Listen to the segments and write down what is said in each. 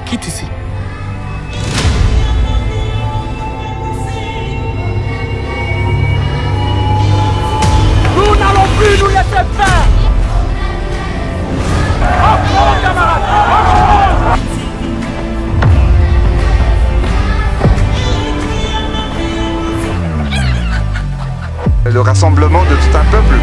quitte ici. Nous n'allons plus nous laisser faire. Apprends, camarades, apprends. Le rassemblement de tout un peuple.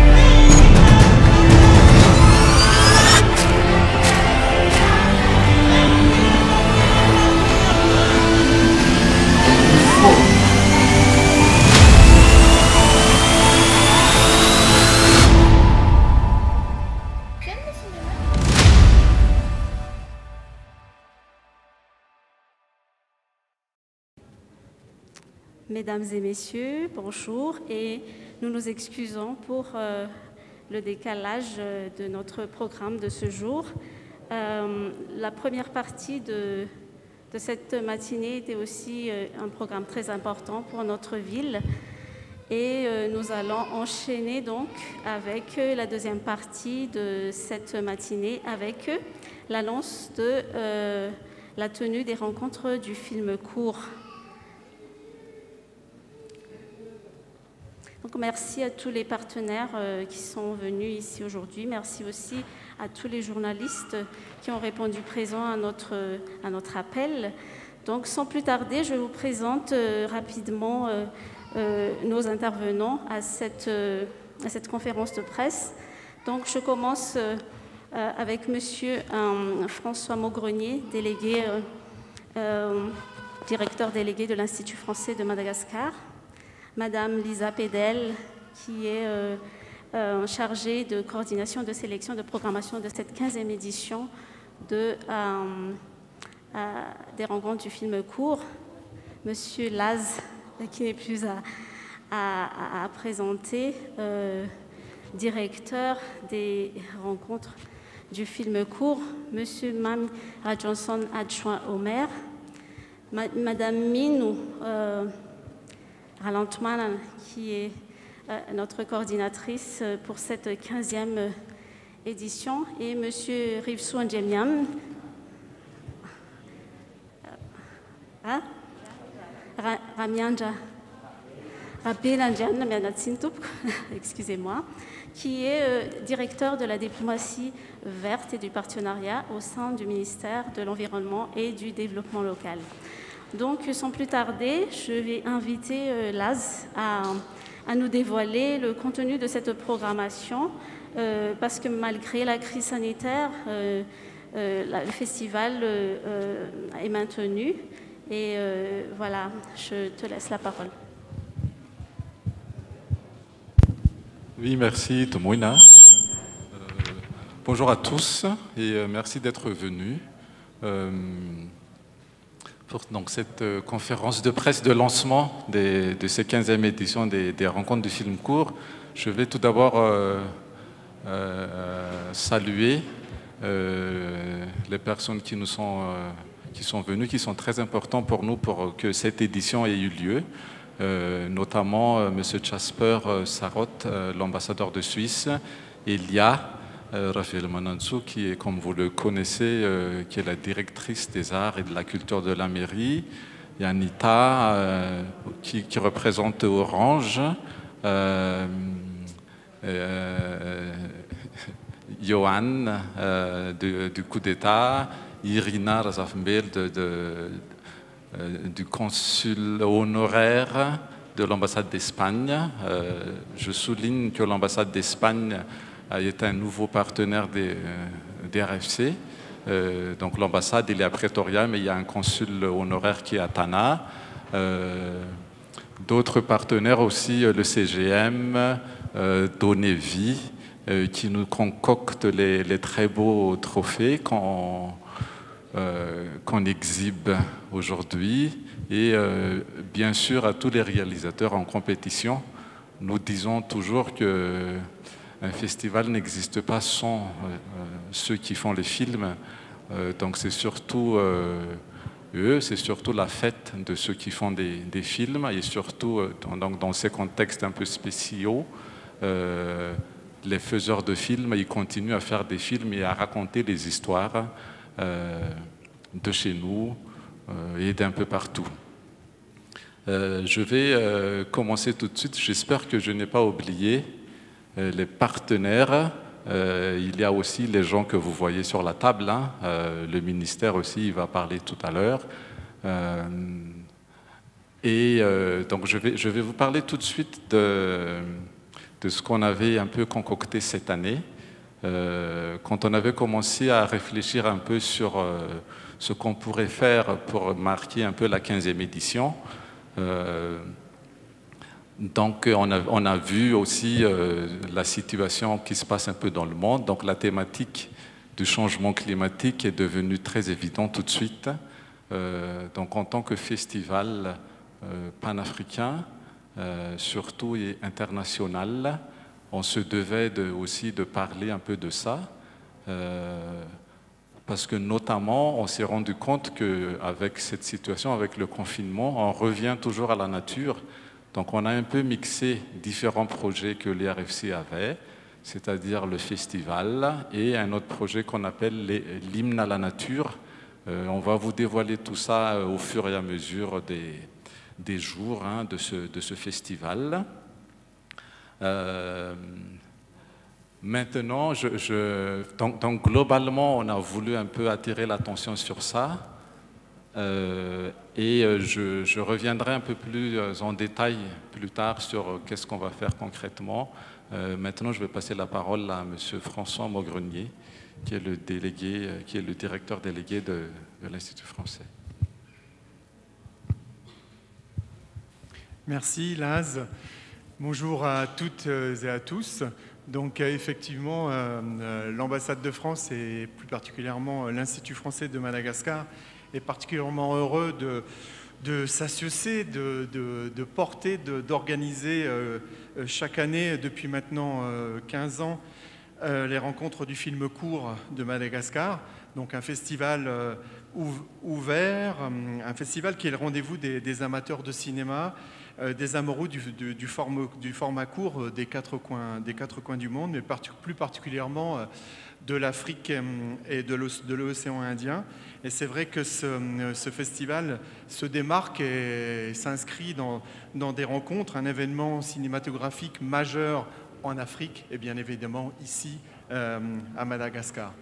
Mesdames et messieurs, bonjour, et nous nous excusons pour le décalage de notre programme de ce jour. La première partie de cette matinée était aussi un programme très important pour notre ville, et nous allons enchaîner donc avec la deuxième partie de cette matinée avec l'annonce de la tenue des rencontres du film court. Donc, merci à tous les partenaires qui sont venus ici aujourd'hui. Merci aussi à tous les journalistes qui ont répondu présent à notre appel. Donc, sans plus tarder, je vous présente rapidement nos intervenants à cette conférence de presse. Donc, je commence avec Monsieur François Maugrenier, délégué, directeur délégué de l'Institut français de Madagascar. Madame Lisa Pédel, qui est chargée de coordination de sélection de programmation de cette 15e édition des rencontres du film court. Monsieur Laz, qui n'est plus à présenter, directeur des rencontres du film court. Monsieur Mam Rajonson, adjoint au maire. Madame Minou Ralantman, qui est notre coordinatrice pour cette 15e édition, et M. Rivsou Ndjemiam, excusez-moi, qui est directeur de la diplomatie verte et du partenariat au sein du ministère de l'Environnement et du Développement local. Donc, sans plus tarder, je vais inviter Laz à nous dévoiler le contenu de cette programmation, parce que malgré la crise sanitaire, le festival est maintenu. Et voilà, je te laisse la parole. Oui, merci Tomoina. Bonjour à tous et merci d'être venus. Pour donc, cette conférence de presse de lancement de ces 15e éditions des rencontres du film court, je vais tout d'abord saluer les personnes qui sont venues, qui sont très importants pour nous pour que cette édition ait eu lieu, notamment M. Jasper Sarotte, l'ambassadeur de Suisse, et Lia Raphaël Manansou, qui est, comme vous le connaissez, qui est la directrice des arts et de la culture de la mairie. Il y a Anita, qui représente Orange. Johan, du coup d'État. Irina Razafmbel, du consul honoraire de l'ambassade d'Espagne. Je souligne que l'ambassade d'Espagne est un nouveau partenaire des RFC. Donc l'ambassade, il est à Pretoria, mais il y a un consul honoraire qui est à Tana. D'autres partenaires aussi, le CGM, Donner Vie, qui nous concoctent les très beaux trophées qu'on exhibe aujourd'hui. Et bien sûr, à tous les réalisateurs en compétition, nous disons toujours que un festival n'existe pas sans ceux qui font les films. Donc c'est surtout eux, c'est surtout la fête de ceux qui font des films, et surtout dans ces contextes un peu spéciaux, les faiseurs de films, ils continuent à faire des films et à raconter des histoires de chez nous et d'un peu partout. Je vais commencer tout de suite. J'espère que je n'ai pas oublié les partenaires. Il y a aussi les gens que vous voyez sur la table. Hein. Le ministère aussi, il va parler tout à l'heure. Donc je vais vous parler tout de suite de ce qu'on avait un peu concocté cette année. Quand on avait commencé à réfléchir un peu sur ce qu'on pourrait faire pour marquer un peu la 15e édition. Donc on a vu aussi la situation qui se passe un peu dans le monde. Donc la thématique du changement climatique est devenue très évidente tout de suite. Donc en tant que festival panafricain, surtout et international, on se devait aussi de parler un peu de ça. Parce que notamment, on s'est rendu compte qu'avec cette situation, avec le confinement, on revient toujours à la nature. Donc on a un peu mixé différents projets que l'IRFC avait, c'est-à-dire le festival et un autre projet qu'on appelle l'hymne à la nature. On va vous dévoiler tout ça au fur et à mesure des jours hein, de ce festival. Maintenant, donc globalement, on a voulu un peu attirer l'attention sur ça. Je reviendrai un peu plus en détail plus tard sur qu'est-ce qu'on va faire concrètement. Maintenant, je vais passer la parole à M. François Maugrenier, qui est le directeur délégué de l'Institut français. Merci Laz. Bonjour à toutes et à tous. Donc effectivement, l'ambassade de France et plus particulièrement l'Institut français de Madagascar est particulièrement heureux de s'associer, de porter, d'organiser chaque année depuis maintenant 15 ans les rencontres du film court de Madagascar. Donc un festival ouvert, un festival qui est le rendez-vous des amateurs de cinéma, des amoureux du format court des quatre coins du monde, mais plus particulièrement de l'Afrique et de l'océan Indien. Et c'est vrai que ce festival se démarque et s'inscrit dans des rencontres, un événement cinématographique majeur en Afrique et bien évidemment ici à Madagascar.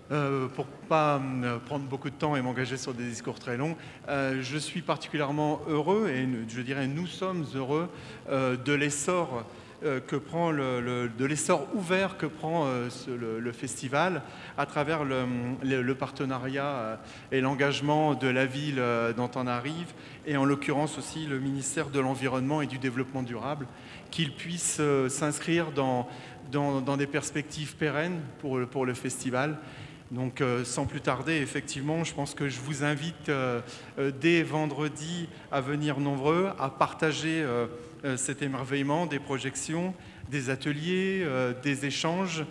Pour ne pas prendre beaucoup de temps et m'engager sur des discours très longs, je suis particulièrement heureux, et je dirais nous sommes heureux, de l'essor de l'essor ouvert que prend le festival à travers le partenariat et l'engagement de la ville dont on arrive, et en l'occurrence aussi le ministère de l'Environnement et du Développement durable, qu'il puisse s'inscrire dans des perspectives pérennes pour le festival. Donc sans plus tarder, effectivement, je pense que je vous invite dès vendredi à venir nombreux, à partager cet émerveillement, des projections, des ateliers, des échanges,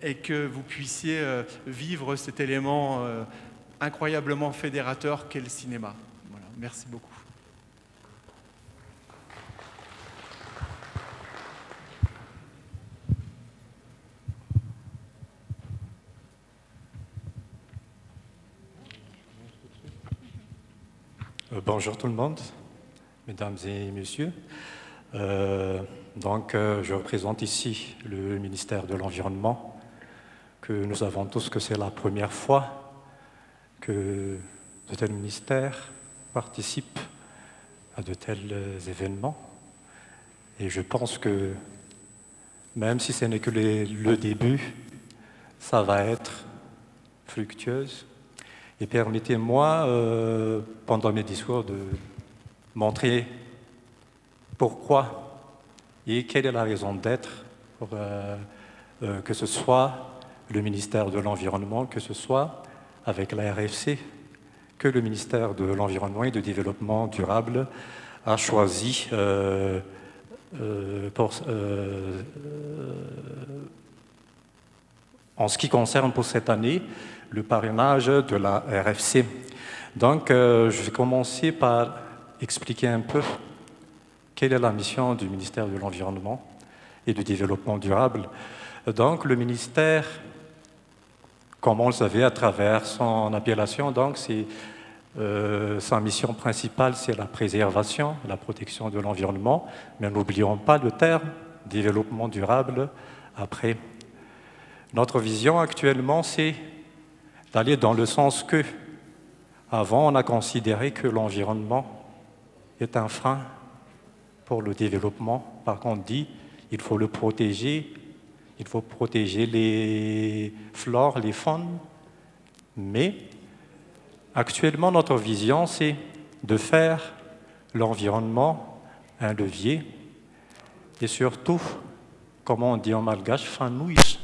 et que vous puissiez vivre cet élément incroyablement fédérateur qu'est le cinéma. Voilà, merci beaucoup. Bonjour tout le monde, mesdames et messieurs. Je représente ici le ministère de l'Environnement, que nous savons tous que c'est la première fois que de tels ministères participent à de tels événements. Et je pense que même si ce n'est que le début, ça va être fructueuse. Et permettez-moi, pendant mes discours, de montrer pourquoi et quelle est la raison d'être pour que ce soit le ministère de l'Environnement, que ce soit avec la RFC, que le ministère de l'Environnement et du Développement durable a choisi en ce qui concerne pour cette année le parrainage de la RFC. Donc, je vais commencer par expliquer un peu quelle est la mission du ministère de l'Environnement et du Développement durable. Donc, le ministère comme on le savait à travers son appellation, donc sa mission principale, c'est la préservation, la protection de l'environnement, mais n'oublions pas le terme développement durable après. Notre vision actuellement, c'est d'aller dans le sens que, avant, on a considéré que l'environnement est un frein pour le développement. Par contre, on dit il faut le protéger, il faut protéger les flores, les faunes, mais actuellement, notre vision, c'est de faire l'environnement un levier et surtout, comme on dit en malgache, fanouis,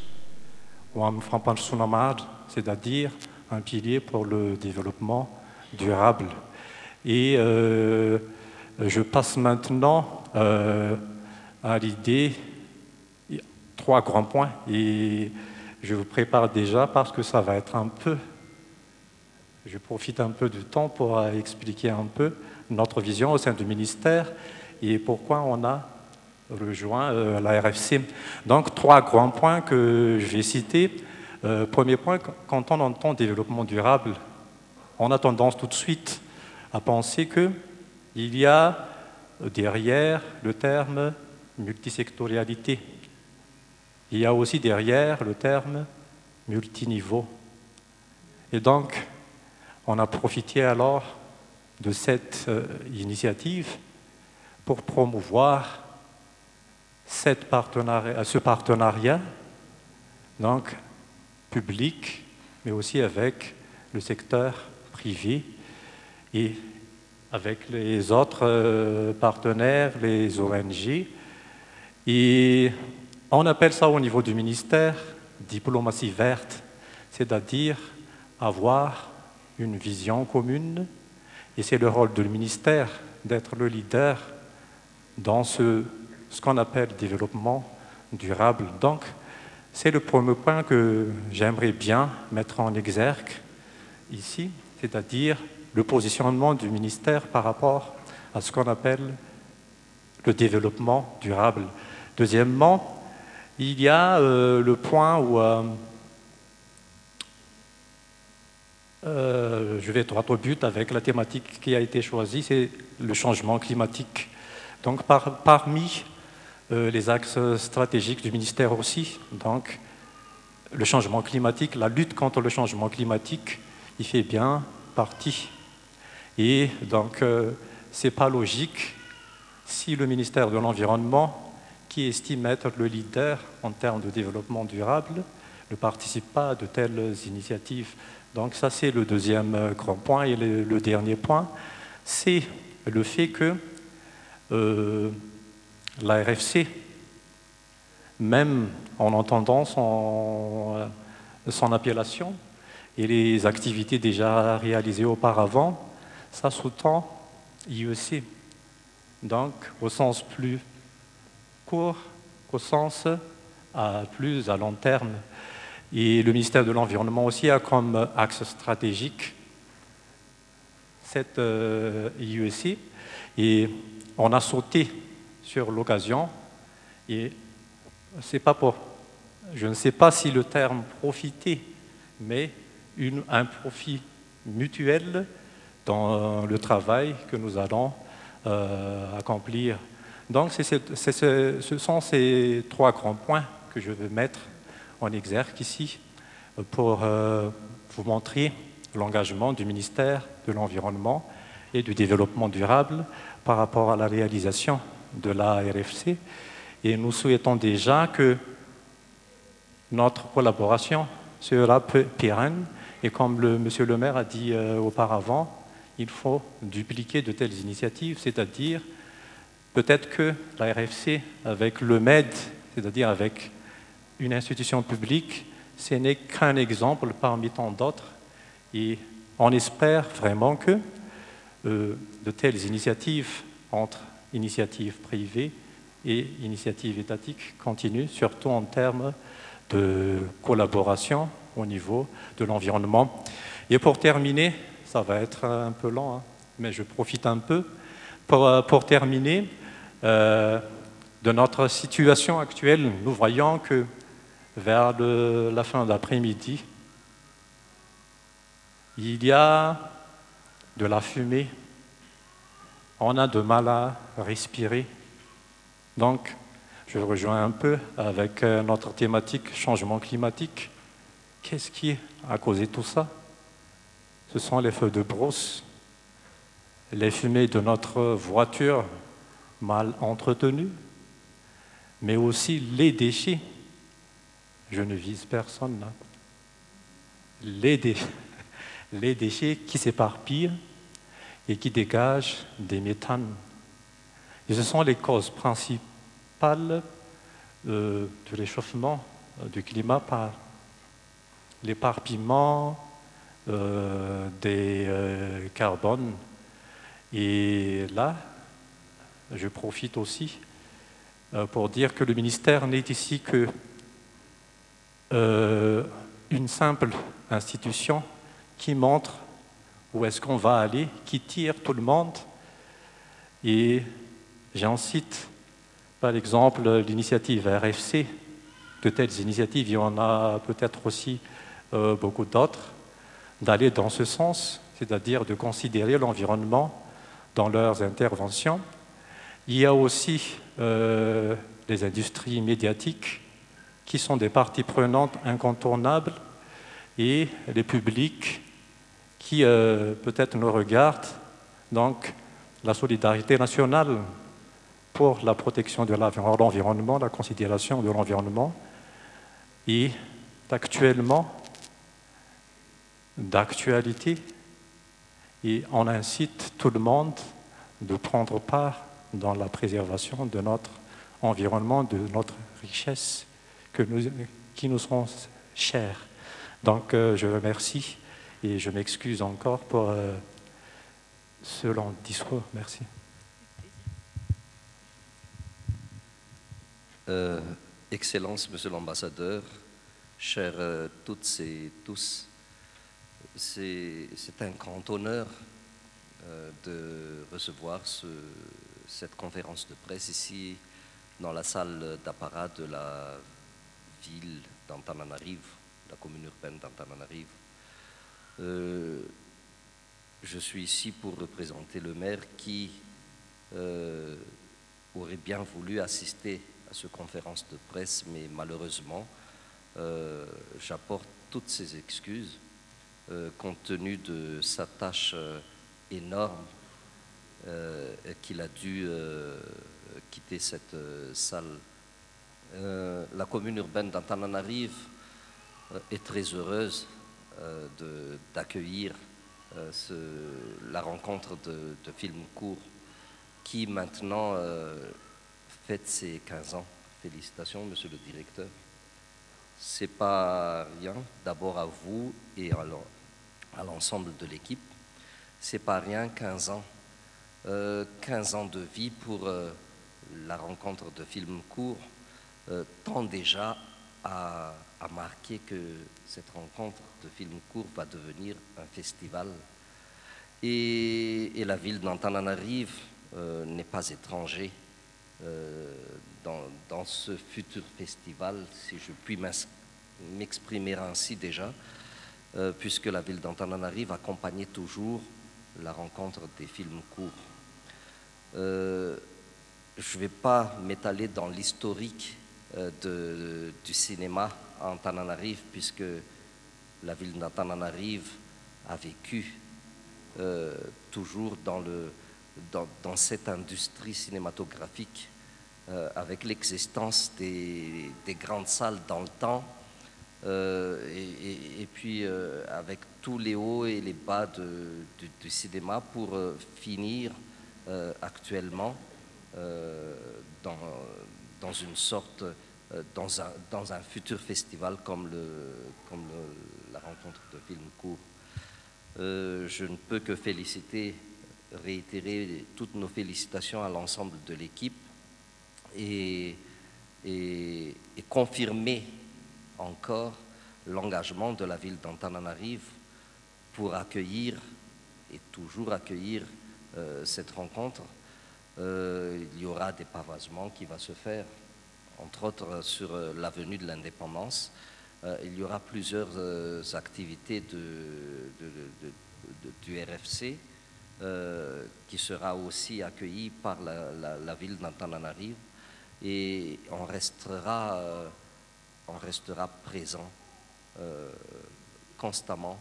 ou en franc-panchounamad, c'est-à-dire un pilier pour le développement durable. Et je passe maintenant à l'idée, 3 grands points, et je vous prépare déjà parce que ça va être un peu, je profite un peu du temps pour expliquer un peu notre vision au sein du ministère et pourquoi on a rejoint la RFC. Donc 3 grands points que je vais citer. Premier point, quand on entend développement durable, on a tendance tout de suite à penser qu'il y a derrière le terme multisectorialité. Il y a aussi derrière le terme multiniveau. Et donc, on a profité alors de cette initiative pour promouvoir ce partenariat, donc public, mais aussi avec le secteur privé et avec les autres partenaires, les ONG. Et on appelle ça au niveau du ministère diplomatie verte, c'est-à-dire avoir une vision commune. Et c'est le rôle du ministère d'être le leader dans ce qu'on appelle développement durable. Donc, c'est le premier point que j'aimerais bien mettre en exergue ici, c'est-à-dire le positionnement du ministère par rapport à ce qu'on appelle le développement durable. Deuxièmement, il y a le point où je vais droit au but avec la thématique qui a été choisie, c'est le changement climatique. Donc parmi les axes stratégiques du ministère aussi, donc le changement climatique, la lutte contre le changement climatique, il fait bien partie. Et donc c'est pas logique si le ministère de l'Environnement, qui estime être le leader en termes de développement durable, ne participe pas à de telles initiatives. Donc ça, c'est le deuxième grand point. Et le dernier point, c'est le fait que la RFC, même en entendant son appellation et les activités déjà réalisées auparavant, ça sous-tend IEC. Donc, au sens plus court qu'au sens plus à long terme. Et le ministère de l'Environnement aussi a comme axe stratégique cette IEC. Et on a sauté sur l'occasion. Et c'est pas pour, je ne sais pas si le terme profiter, mais un profit mutuel dans le travail que nous allons accomplir. Donc ce sont ces 3 grands points que je veux mettre en exergue ici pour vous montrer l'engagement du ministère de l'Environnement et du Développement durable par rapport à la réalisation de la RFC. Et nous souhaitons déjà que notre collaboration sera pérenne. Et comme monsieur le maire a dit auparavant, il faut dupliquer de telles initiatives, c'est-à-dire peut-être que la RFC, avec le MED, c'est-à-dire avec une institution publique, ce n'est qu'un exemple parmi tant d'autres. Et on espère vraiment que de telles initiatives entre initiatives privées et initiatives étatiques continuent, surtout en termes de collaboration au niveau de l'environnement. Et pour terminer, ça va être un peu lent, hein, mais je profite un peu, pour terminer, de notre situation actuelle, nous voyons que vers la fin d'après-midi, Il y a de la fumée, on a de mal à respirer. Donc, je rejoins un peu avec notre thématique changement climatique. Qu'est-ce qui a causé tout ça? Ce sont les feux de brousse, les fumées de notre voiture mal entretenue, mais aussi les déchets. Je ne vise personne là. Les déchets qui s'éparpillent et qui dégagent des méthanes. Et ce sont les causes principales du réchauffement du climat par l'éparpillement des carbones. Et là, je profite aussi pour dire que le ministère n'est ici que une simple institution qui montre où est-ce qu'on va aller, qui tire tout le monde. Et j'en cite par exemple l'initiative RFC. De telles initiatives, il y en a peut-être aussi beaucoup d'autres, d'aller dans ce sens, c'est-à-dire de considérer l'environnement dans leurs interventions. Il y a aussi les industries médiatiques qui sont des parties prenantes incontournables et les publics qui peut-être nous regardent. Donc, la solidarité nationale pour la protection de l'environnement, la considération de l'environnement est actuellement d'actualité et on incite tout le monde de prendre part dans la préservation de notre environnement, de notre richesse qui nous sont chères. Donc je remercie et je m'excuse encore pour ce long discours. Merci. Excellence, Monsieur l'ambassadeur, chers toutes et tous, c'est un grand honneur de recevoir cette conférence de presse ici dans la salle d'apparat de la ville d'Antananarivo, la commune urbaine d'Antananarivo. Je suis ici pour représenter le maire qui aurait bien voulu assister à cette conférence de presse, mais malheureusement, j'apporte toutes ces excuses compte tenu de sa tâche énorme qu'il a dû quitter cette salle. La commune urbaine d'Antananarivo est très heureuse d'accueillir la rencontre de films courts qui maintenant fête ses 15 ans. Félicitations, monsieur le directeur. C'est pas rien, d'abord à vous et à l'ensemble de l'équipe. C'est pas rien, 15 ans. 15 ans de vie pour la rencontre de films courts tend déjà à marquer que cette rencontre de films courts va devenir un festival. Et la ville d'Antananarivo n'est pas étranger dans ce futur festival, si je puis m'exprimer ainsi déjà, puisque la ville d'Antananarivo accompagnait toujours la rencontre des films courts. Je ne vais pas m'étaler dans l'historique du cinéma à Antananarivo, puisque la ville d'Antananarivo a vécu toujours dans cette industrie cinématographique avec l'existence des grandes salles dans le temps et puis avec tous les hauts et les bas du cinéma pour finir actuellement dans une sorte, dans un futur festival comme la rencontre de films courts. Je ne peux que réitérer toutes nos félicitations à l'ensemble de l'équipe et confirmer encore l'engagement de la ville d'Antananarivo pour accueillir et toujours accueillir cette rencontre. Il y aura des pavagements qui vont se faire, entre autres sur l'avenue de l'Indépendance, il y aura plusieurs activités du RFC qui sera aussi accueillie par la ville d'Antananarive, et on restera présent constamment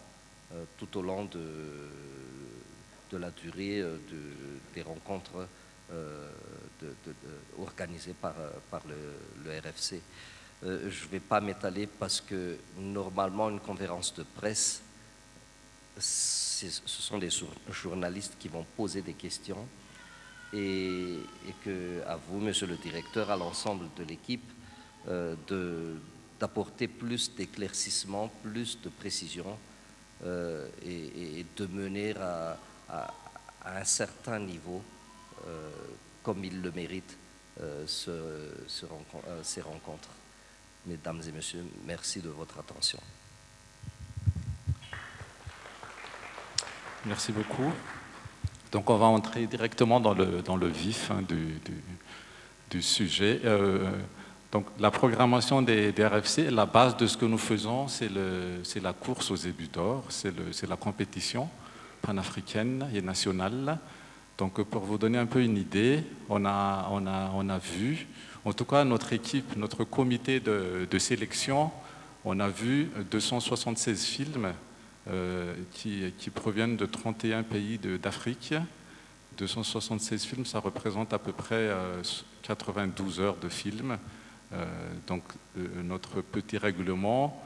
tout au long de la durée des rencontres organisées par le RFC. Je ne vais pas m'étaler parce que normalement une conférence de presse, ce sont des journalistes qui vont poser des questions, et que à vous, monsieur le directeur, à l'ensemble de l'équipe, d'apporter plus d'éclaircissement, plus de précision, et de mener à un certain niveau, comme il le mérite, ces rencontres. Mesdames et messieurs, merci de votre attention. Merci beaucoup. Donc on va entrer directement dans le vif du sujet. Donc la programmation des RFC, la base de ce que nous faisons, c'est la course aux ébus d'or, c'est la compétition panafricaine et nationale. Donc pour vous donner un peu une idée, on a vu, en tout cas notre équipe, notre comité de sélection, on a vu 276 films qui proviennent de 31 pays d'Afrique. 276 films, ça représente à peu près 92 heures de films. Donc notre petit règlement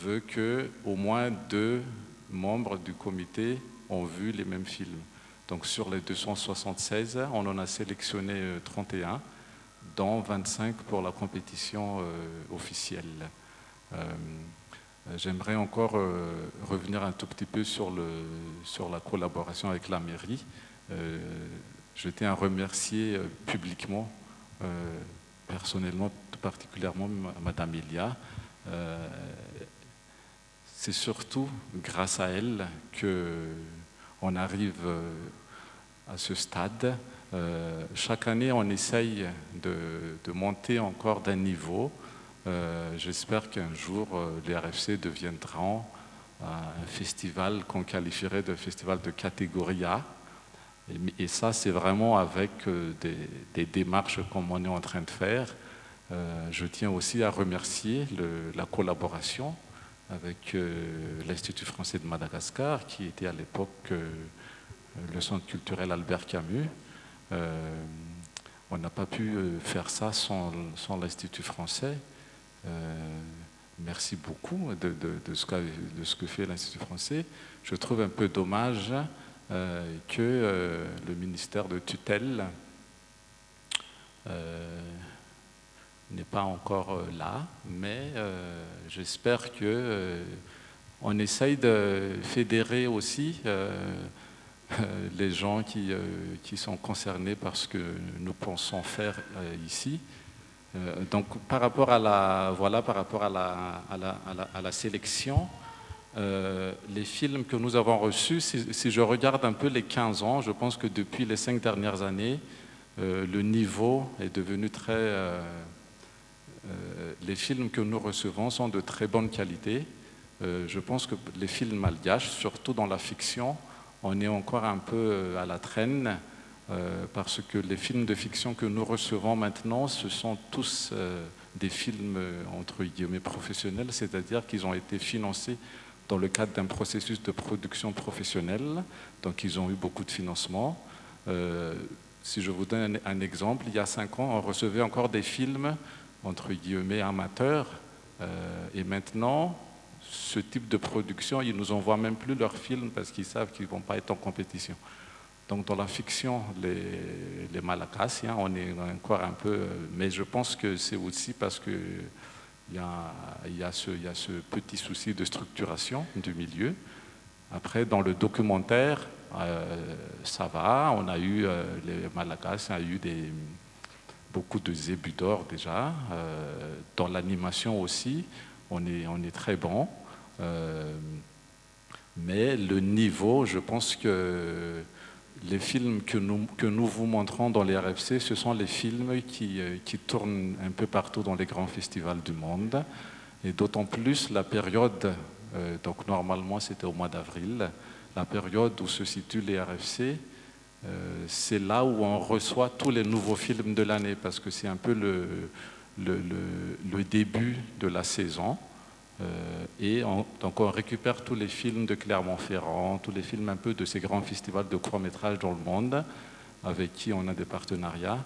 veut que au moins 2 membres du comité ont vu les mêmes films. Donc sur les 276, on en a sélectionné 31, dont 25 pour la compétition officielle. J'aimerais encore revenir un tout petit peu sur la collaboration avec la mairie. Je tiens à remercier publiquement, personnellement, tout particulièrement Madame Elia. C'est surtout grâce à elle qu'on arrive à ce stade. Chaque année, on essaye de monter encore d'un niveau. J'espère qu'un jour, les RFC deviendront un festival qu'on qualifierait de festival de catégorie A. Et ça, c'est vraiment avec des démarches comme on est en train de faire. Je tiens aussi à remercier la collaboration avec l'Institut français de Madagascar, qui était à l'époque le Centre culturel Albert Camus. On n'a pas pu faire ça sans l'Institut français. Merci beaucoup de ce que fait l'Institut français. Je trouve un peu dommage que le ministère de tutelle n'est pas encore là, mais j'espère qu'on essaye de fédérer aussi les gens qui sont concernés par ce que nous pensons faire ici. Donc par rapport à la sélection, les films que nous avons reçus, si je regarde un peu les 15 ans, je pense que depuis les 5 dernières années, le niveau est devenu très... les films que nous recevons sont de très bonne qualité. Je pense que les films malgaches, surtout dans la fiction, on est encore un peu à la traîne, parce que les films de fiction que nous recevons maintenant, ce sont tous des films entre guillemets professionnels, c'est-à-dire qu'ils ont été financés dans le cadre d'un processus de production professionnelle, donc ils ont eu beaucoup de financement. Si je vous donne un exemple, il y a 5 ans, on recevait encore des films entre guillemets amateurs, et maintenant, ce type de production, ils ne nous envoient même plus leurs films parce qu'ils savent qu'ils ne vont pas être en compétition. Donc dans la fiction, les Malagasy, hein, on est encore un peu... Mais je pense que c'est aussi parce qu'il y a ce petit souci de structuration du milieu. Après, dans le documentaire, ça va. On a eu, les Malagasy a eu beaucoup de zébus d'or déjà. Dans l'animation aussi, on est très bon. Mais le niveau, je pense que les films que nous vous montrons dans les RFC, ce sont les films qui tournent un peu partout dans les grands festivals du monde. Et d'autant plus la période, donc normalement c'était au mois d'avril, la période où se situent les RFC, c'est là où on reçoit tous les nouveaux films de l'année, parce que c'est un peu le début de la saison. Donc on récupère tous les films de Clermont-Ferrand, tous les films un peu de ces grands festivals de court-métrage dans le monde, avec qui on a des partenariats.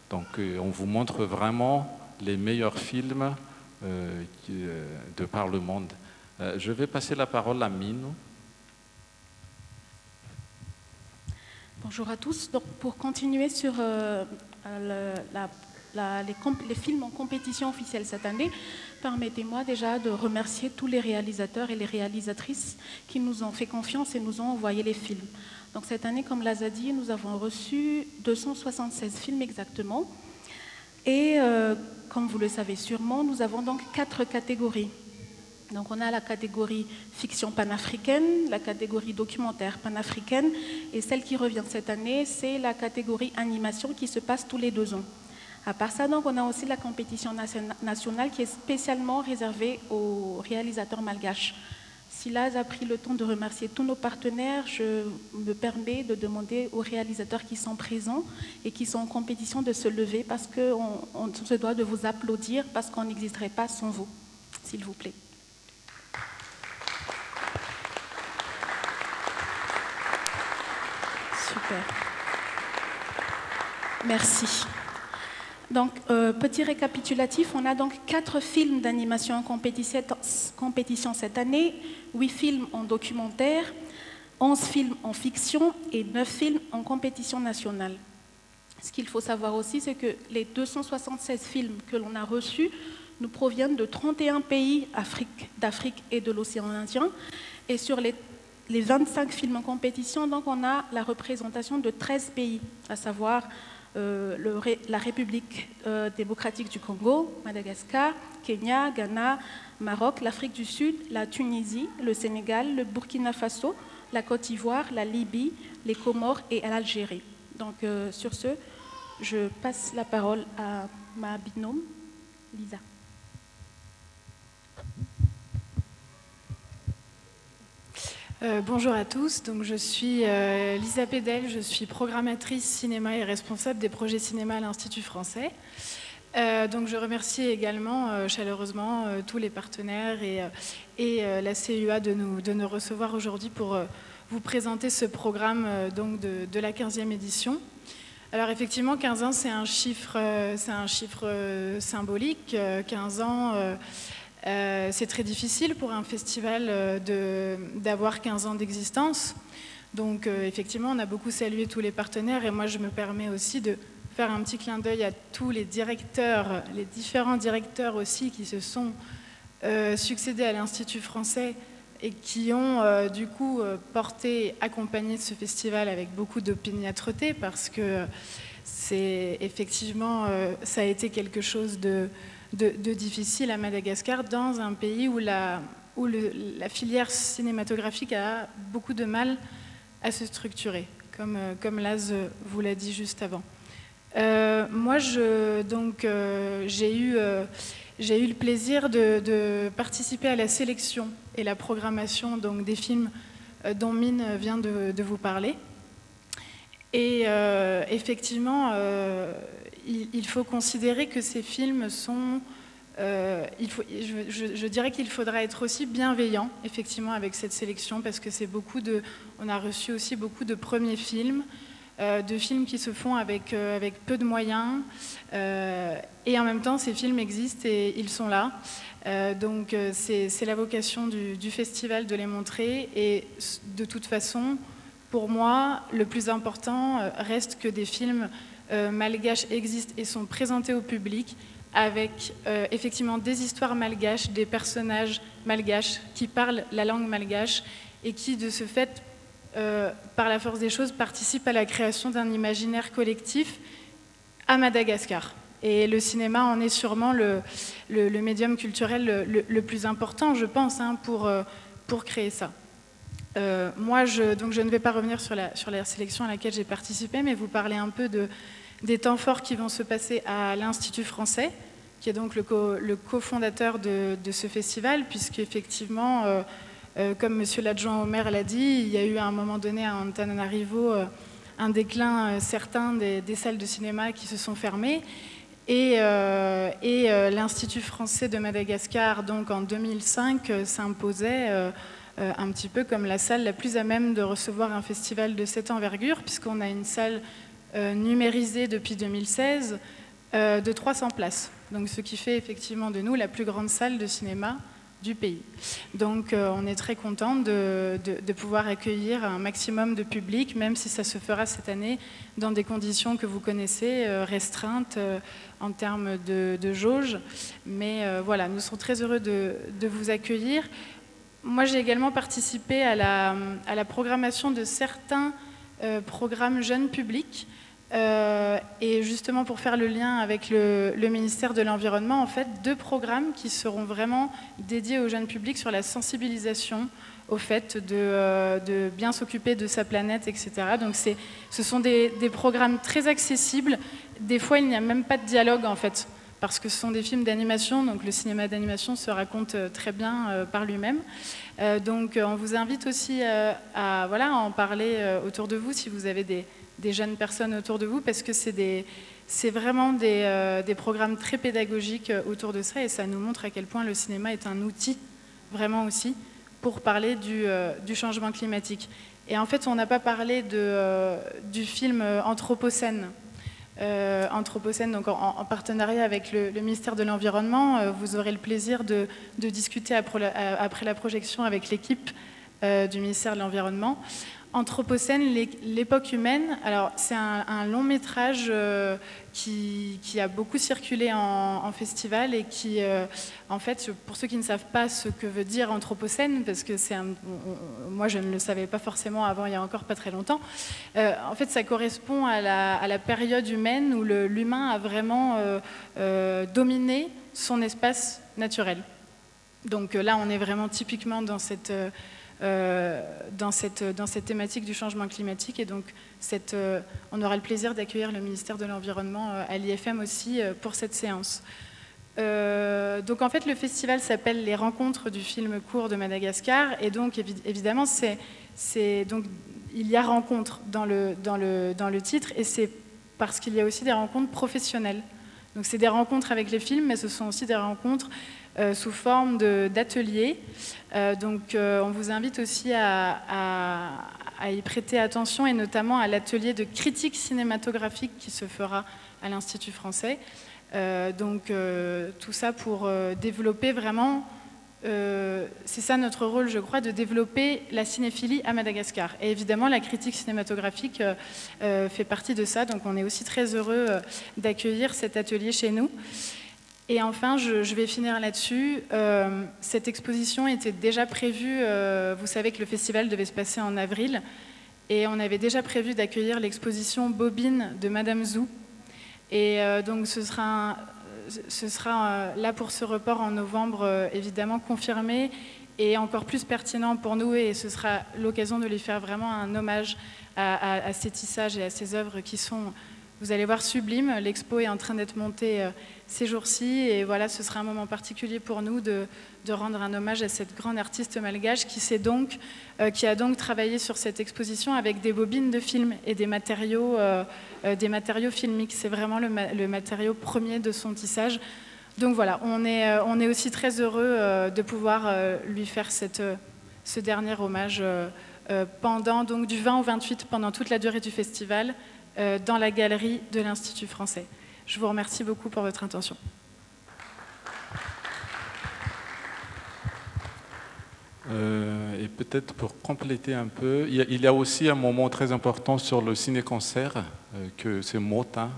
Donc on vous montre vraiment les meilleurs films de par le monde. Je vais passer la parole à Minou. Bonjour à tous. Donc, pour continuer sur les films en compétition officielle cette année, permettez-moi déjà de remercier tous les réalisateurs et les réalisatrices qui nous ont fait confiance et nous ont envoyé les films. Donc cette année, comme Laz a dit, nous avons reçu 276 films exactement. Et comme vous le savez sûrement, nous avons donc 4 catégories. Donc on a la catégorie fiction panafricaine, la catégorie documentaire panafricaine, et celle qui revient cette année, c'est la catégorie animation qui se passe tous les 2 ans. À part ça, donc, on a aussi la compétition nationale qui est spécialement réservée aux réalisateurs malgaches. Si Laz a pris le temps de remercier tous nos partenaires, je me permets de demander aux réalisateurs qui sont présents et qui sont en compétition de se lever parce qu'on se doit de vous applaudir parce qu'on n'existerait pas sans vous, s'il vous plaît. Super. Merci. Donc, petit récapitulatif, on a donc 4 films d'animation en compétition cette année, 8 films en documentaire, 11 films en fiction et 9 films en compétition nationale. Ce qu'il faut savoir aussi, c'est que les 276 films que l'on a reçus nous proviennent de 31 pays d'Afrique et de l'océan Indien. Et sur les 25 films en compétition, donc, on a la représentation de 13 pays, à savoir la République démocratique du Congo, Madagascar, Kenya, Ghana, Maroc, l'Afrique du Sud, la Tunisie, le Sénégal, le Burkina Faso, la Côte d'Ivoire, la Libye, les Comores et l'Algérie. Donc sur ce, je passe la parole à ma binôme, Lisa. Bonjour à tous, donc je suis Lisa Pédel, je suis programmatrice cinéma et responsable des projets cinéma à l'Institut français. Donc je remercie également chaleureusement tous les partenaires et la CUA de nous recevoir aujourd'hui pour vous présenter ce programme donc de la 15e édition. Alors effectivement, 15 ans, c'est un chiffre symbolique. 15 ans, c'est très difficile pour un festival d'avoir 15 ans d'existence. Donc effectivement, on a beaucoup salué tous les partenaires et moi, je me permets aussi de faire un petit clin d'œil à tous les directeurs, les différents directeurs aussi qui se sont succédés à l'Institut français et qui ont du coup porté, accompagné ce festival avec beaucoup d'opiniâtreté parce que c'est effectivement, ça a été quelque chose de difficile à Madagascar dans un pays où la filière cinématographique a beaucoup de mal à se structurer, comme Laz vous l'a dit juste avant. Moi, j'ai eu le plaisir de participer à la sélection et la programmation donc, des films dont Mine vient de vous parler. Et effectivement, il faut considérer que ces films sont... je dirais qu'il faudra être aussi bienveillant, effectivement, avec cette sélection, parce que c'est on a reçu aussi beaucoup de premiers films, de films qui se font avec peu de moyens, et en même temps, ces films existent et ils sont là. Donc, c'est la vocation du festival de les montrer, et de toute façon, pour moi, le plus important reste que des films malgaches existent et sont présentés au public avec effectivement des histoires malgaches, des personnages malgaches qui parlent la langue malgache et qui, de ce fait, par la force des choses, participent à la création d'un imaginaire collectif à Madagascar. Et le cinéma en est sûrement le médium culturel le plus important, je pense, hein, pour créer ça. Moi, donc je ne vais pas revenir sur la sélection à laquelle j'ai participé, mais vous parler un peu des temps forts qui vont se passer à l'Institut français. qui est donc le cofondateur de ce festival, puisqu'effectivement, comme M. l'adjoint au maire l'a dit, il y a eu à un moment donné à Antananarivo un déclin certain des salles de cinéma qui se sont fermées. Et l'Institut français de Madagascar, donc en 2005, s'imposait un petit peu comme la salle la plus à même de recevoir un festival de cette envergure, puisqu'on a une salle numérisée depuis 2016 de 300 places. Donc, ce qui fait effectivement de nous la plus grande salle de cinéma du pays. Donc on est très content de pouvoir accueillir un maximum de public, même si ça se fera cette année dans des conditions que vous connaissez, restreintes en termes de jauge. Mais voilà, nous sommes très heureux de vous accueillir. Moi, j'ai également participé à la programmation de certains programmes jeunes publics. Et justement pour faire le lien avec le ministère de l'Environnement, en fait, 2 programmes qui seront vraiment dédiés aux jeunes publics sur la sensibilisation au fait de bien s'occuper de sa planète, etc. Donc ce sont des programmes très accessibles. Des fois, il n'y a même pas de dialogue, en fait, parce que ce sont des films d'animation, donc le cinéma d'animation se raconte très bien par lui-même. Donc on vous invite aussi à en parler autour de vous, si vous avez des jeunes personnes autour de vous, parce que c'est vraiment des programmes très pédagogiques autour de ça, et ça nous montre à quel point le cinéma est un outil, vraiment aussi, pour parler du changement climatique. Et en fait, on n'a pas parlé du film Anthropocène. Anthropocène, donc en partenariat avec le ministère de l'Environnement, vous aurez le plaisir de discuter après la projection avec l'équipe du ministère de l'Environnement. Anthropocène, l'époque humaine. Alors, c'est un long métrage qui a beaucoup circulé en festival et qui, en fait, pour ceux qui ne savent pas ce que veut dire Anthropocène, parce que moi je ne le savais pas forcément avant, il y a encore pas très longtemps, en fait, ça correspond à la période humaine où l'humain a vraiment dominé son espace naturel. Donc là, on est vraiment typiquement dans cette thématique du changement climatique, et donc on aura le plaisir d'accueillir le ministère de l'Environnement à l'IFM aussi pour cette séance. Donc en fait le festival s'appelle les Rencontres du film court de Madagascar, et donc évidemment donc, il y a rencontre dans le titre, et c'est parce qu'il y a aussi des rencontres professionnelles. Donc c'est des rencontres avec les films, mais ce sont aussi des rencontres sous forme d'ateliers. Donc on vous invite aussi à y prêter attention, et notamment à l'atelier de critique cinématographique qui se fera à l'Institut français. Donc tout ça pour développer vraiment, c'est ça notre rôle, je crois, de développer la cinéphilie à Madagascar. Et évidemment, la critique cinématographique fait partie de ça, donc on est aussi très heureux d'accueillir cet atelier chez nous. Et enfin, je vais finir là-dessus. Cette exposition était déjà prévue, vous savez que le festival devait se passer en avril, et on avait déjà prévu d'accueillir l'exposition Bobine de Madame Zou. Et donc ce sera là pour ce report en novembre, évidemment confirmé, et encore plus pertinent pour nous, et ce sera l'occasion de lui faire vraiment un hommage à ces tissages et à ces œuvres qui sont, vous allez voir, sublimes. L'expo est en train d'être montée ces jours-ci, et voilà, ce sera un moment particulier pour nous de rendre un hommage à cette grande artiste malgache qui a donc travaillé sur cette exposition avec des bobines de film et des matériaux filmiques. C'est vraiment le matériau premier de son tissage. Donc voilà, on est aussi très heureux de pouvoir lui faire ce dernier hommage pendant, donc du 20 au 28, pendant toute la durée du festival, dans la galerie de l'Institut français. Je vous remercie beaucoup pour votre attention. Et peut-être pour compléter un peu, il y a aussi un moment très important sur le ciné-concert, que c'est Motin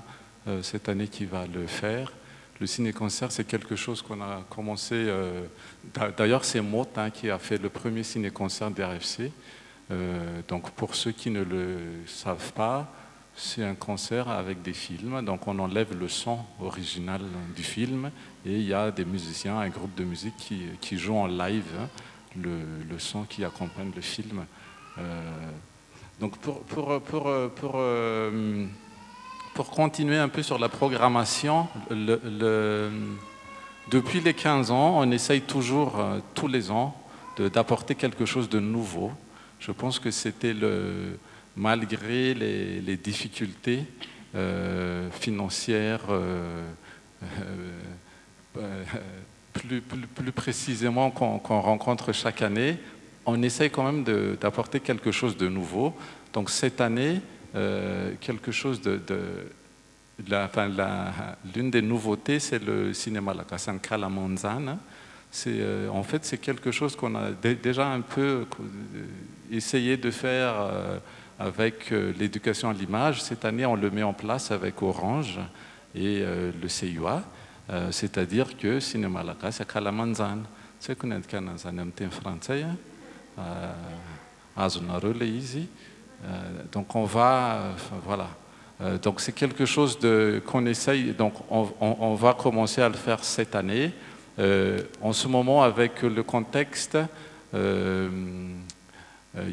cette année qui va le faire. Le ciné-concert, c'est quelque chose qu'on a commencé... D'ailleurs, c'est Motin qui a fait le premier ciné-concert d'RFC. Donc pour ceux qui ne le savent pas, c'est un concert avec des films, donc on enlève le son original du film, et il y a des musiciens, un groupe de musique qui joue en live le son qui accompagne le film. pour continuer un peu sur la programmation, depuis les 15 ans, on essaye toujours, tous les ans, d'apporter quelque chose de nouveau. Je pense que c'était malgré les difficultés financières, plus précisément qu'on rencontre chaque année, on essaye quand même d'apporter quelque chose de nouveau. Donc cette année, quelque chose l'une des nouveautés, c'est le cinéma La Casanca La Monzane. En fait, c'est quelque chose qu'on a déjà un peu essayé de faire avec l'éducation à l'image. Cette année, on le met en place avec Orange et le CUA, c'est-à-dire que cinéma La Casanca La Monzane, c'est qu'on a un français, donc on va, voilà. Donc c'est quelque chose qu'on essaye, donc on va commencer à le faire cette année. En ce moment, avec le contexte, il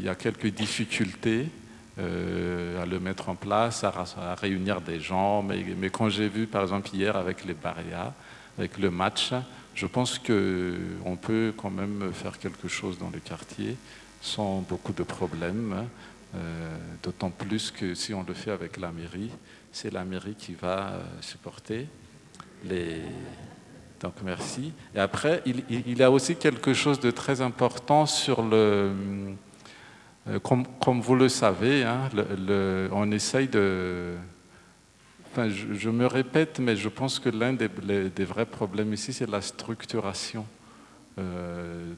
y a quelques difficultés à le mettre en place, à réunir des gens, mais quand j'ai vu par exemple hier avec les Barrières, avec le match, je pense qu'on peut quand même faire quelque chose dans le quartier sans beaucoup de problèmes. D'autant plus que si on le fait avec la mairie, c'est la mairie qui va supporter les... Donc merci. Et après, il y a aussi quelque chose de très important sur le... Comme vous le savez, hein, on essaye de... Enfin, je me répète, mais je pense que l'un des vrais problèmes ici, c'est la structuration.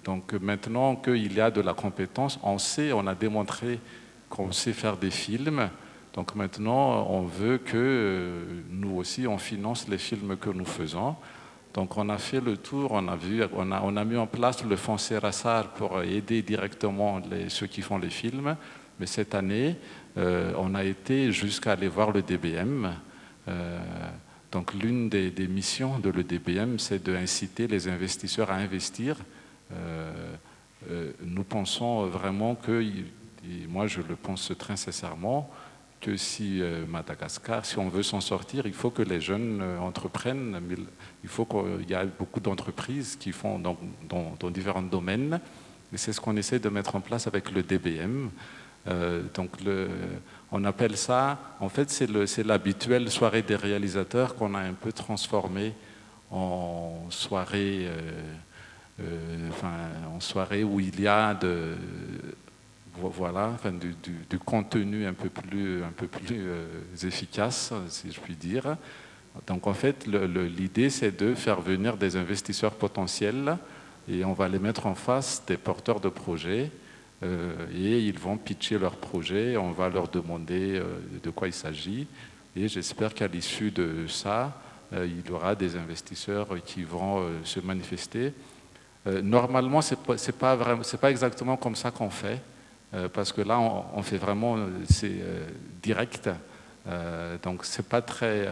Donc maintenant qu'il y a de la compétence, on a démontré qu'on sait faire des films. Donc maintenant, on veut que nous aussi, on finance les films que nous faisons. Donc on a fait le tour, on a mis en place le fonds Serassar pour aider directement ceux qui font les films. Mais cette année, on a été jusqu'à aller voir le DBM. Donc l'une des missions de l'EDBM, c'est d'inciter les investisseurs à investir. Nous pensons vraiment que, et moi je le pense très sincèrement, que si Madagascar, si on veut s'en sortir, il faut que les jeunes entreprennent. Il faut qu'il y ait beaucoup d'entreprises qui font dans différents domaines. Et c'est ce qu'on essaie de mettre en place avec le DBM. Donc on appelle ça, en fait c'est l'habituelle soirée des réalisateurs qu'on a un peu transformé en soirée, en soirée où il y a voilà, du contenu un peu plus efficace, si je puis dire. Donc en fait l'idée c'est de faire venir des investisseurs potentiels et on va les mettre en face des porteurs de projets. Et ils vont pitcher leur projet, on va leur demander de quoi il s'agit et j'espère qu'à l'issue de ça, il y aura des investisseurs qui vont se manifester. Normalement, c'est pas exactement comme ça qu'on fait, parce que là, on fait vraiment, c'est direct, donc c'est pas très...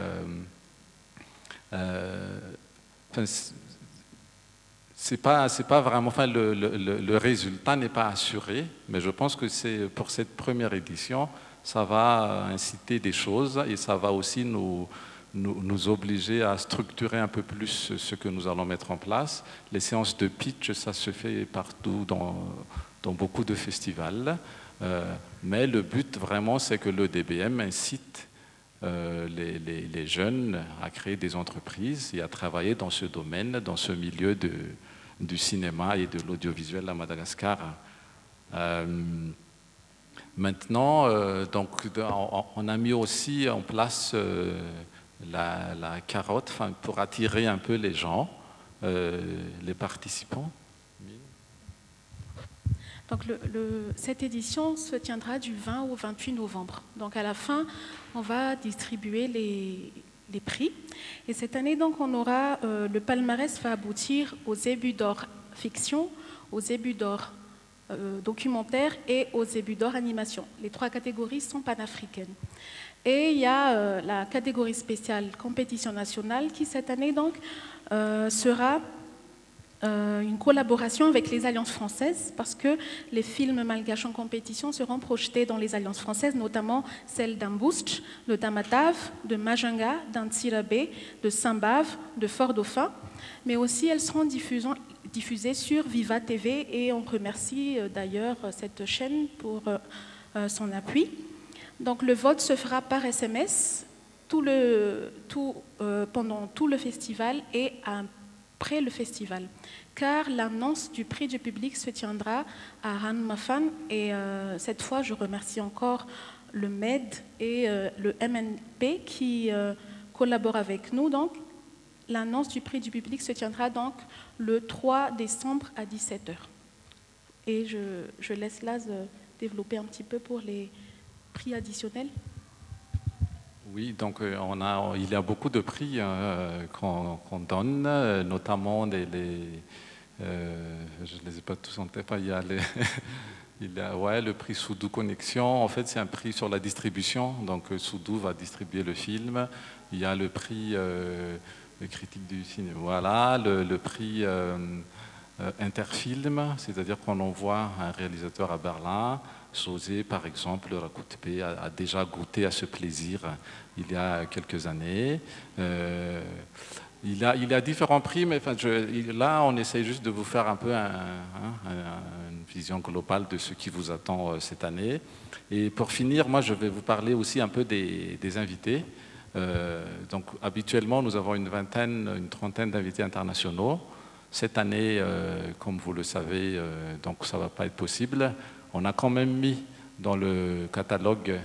c'est pas vraiment, enfin, le résultat n'est pas assuré, mais je pense que c'est pour cette première édition, ça va inciter des choses et ça va aussi nous obliger à structurer un peu plus ce que nous allons mettre en place. Les séances de pitch, ça se fait partout dans beaucoup de festivals, mais le but vraiment, c'est que le DBM incite les jeunes à créer des entreprises et à travailler dans ce domaine, dans ce milieu du cinéma et de l'audiovisuel à Madagascar. Maintenant, donc, on a mis aussi en place la carotte pour attirer un peu les gens, les participants. Donc cette édition se tiendra du 20 au 28 novembre. Donc à la fin, on va distribuer les prix. Et cette année, donc, on aura le palmarès va aboutir aux Zébus d'or fiction, aux Zébus d'or documentaire et aux Zébus d'or animation. Les 3 catégories sont panafricaines. Et il y a la catégorie spéciale compétition nationale qui cette année donc sera une collaboration avec les alliances françaises parce que les films malgaches en compétition seront projetés dans les alliances françaises, notamment celles d'Ambouch, de Tamatave, de Majunga, d'Antsirabe, de Saint-Bave, de Fort-Dauphin, mais aussi elles seront diffusées sur Viva TV et on remercie d'ailleurs cette chaîne pour son appui. Donc le vote se fera par SMS pendant tout le festival et après le festival, car l'annonce du prix du public se tiendra à Ranmafan et cette fois je remercie encore le MED et le MNP qui collaborent avec nous. Donc l'annonce du prix du public se tiendra donc le 3 décembre à 17h. Et je laisse Laz développer un petit peu pour les prix additionnels. Oui, donc il y a beaucoup de prix qu'on donne, notamment je ne les ai pas tous en tête, il y a, le prix Soudou Connexion, en fait c'est un prix sur la distribution, donc Soudou va distribuer le film. Il y a le prix critique du cinéma, voilà, le prix Interfilm, c'est-à-dire qu'on envoie un réalisateur à Berlin. José, par exemple, Rakutbe, a déjà goûté à ce plaisir il y a quelques années. Il y a différents prix, mais là, on essaye juste de vous faire un peu une vision globale de ce qui vous attend cette année. Et pour finir, moi, je vais vous parler aussi un peu des invités. Donc, habituellement, nous avons une trentaine d'invités internationaux. Cette année, comme vous le savez, donc ça ne va pas être possible. On a quand même mis dans le catalogue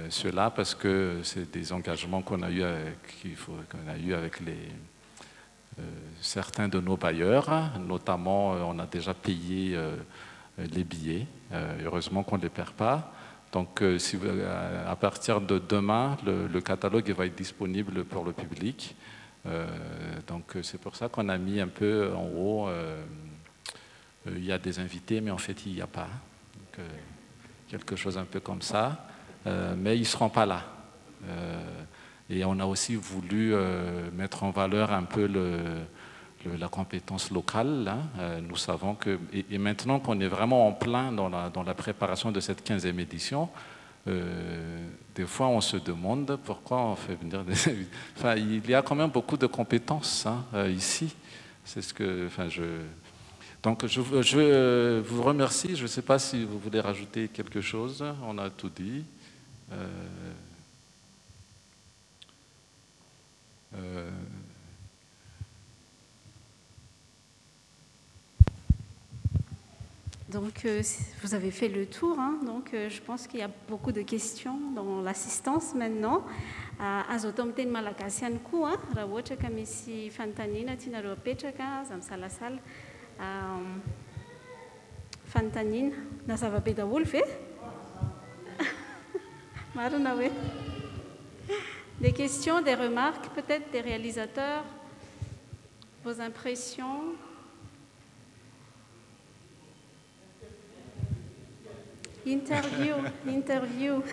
cela parce que c'est des engagements qu'on a eu avec certains de nos bailleurs. Notamment, on a déjà payé les billets. Heureusement qu'on ne les perd pas. Donc, à partir de demain, le catalogue va être disponible pour le public. Donc, c'est pour ça qu'on a mis un peu en haut. Il y a des invités, mais en fait, il n'y a pas. Donc, quelque chose un peu comme ça. Mais ils ne seront pas là. Et on a aussi voulu mettre en valeur un peu la compétence locale. Hein. Nous savons que... Et maintenant qu'on est vraiment en plein dans la préparation de cette 15e édition, des fois, on se demande pourquoi on fait venir des invités. Enfin, il y a quand même beaucoup de compétences ici. C'est ce que... Donc, je vous remercie. Je ne sais pas si vous voulez rajouter quelque chose. On a tout dit. Donc, vous avez fait le tour. Hein, donc, je pense qu'il y a beaucoup de questions dans l'assistance maintenant. Azotomten malagasian koa raha ohatra ka misy fanontaniana tianareo apetraka za misalasala fanontaniana na zavabe daholo ve marina hoe des questions, des remarques peut-être des réalisateurs, vos impressions. Interview.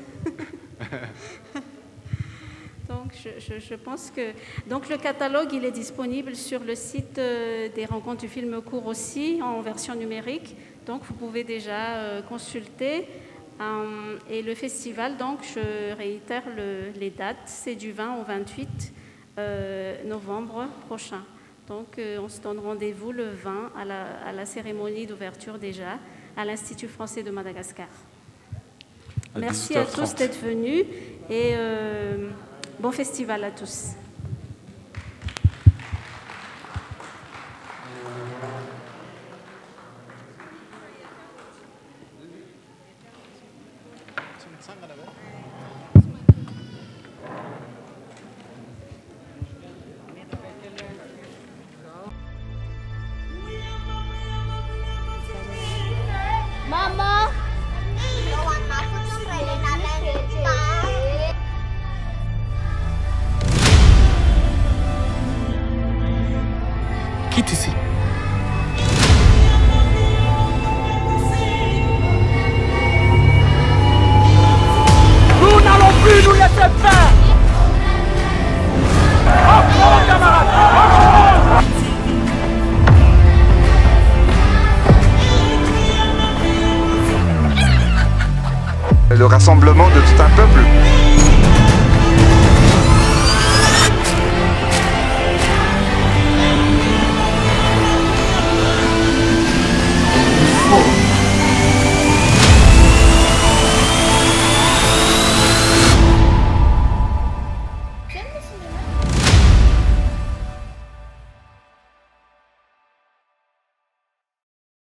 Donc, je pense que donc le catalogue il est disponible sur le site des rencontres du film court aussi en version numérique. Donc, vous pouvez déjà consulter. Et le festival, donc, je réitère les dates, c'est du 20 au 28 novembre prochain. Donc, on se donne rendez-vous le 20 à la cérémonie d'ouverture déjà à l'Institut français de Madagascar. Merci à tous d'être venus et bon festival à tous. Mama. Quitte ici. Nous n'allons plus nous laisser faire. Apprends, camarades, apprends. rassemblement de tout un peuple.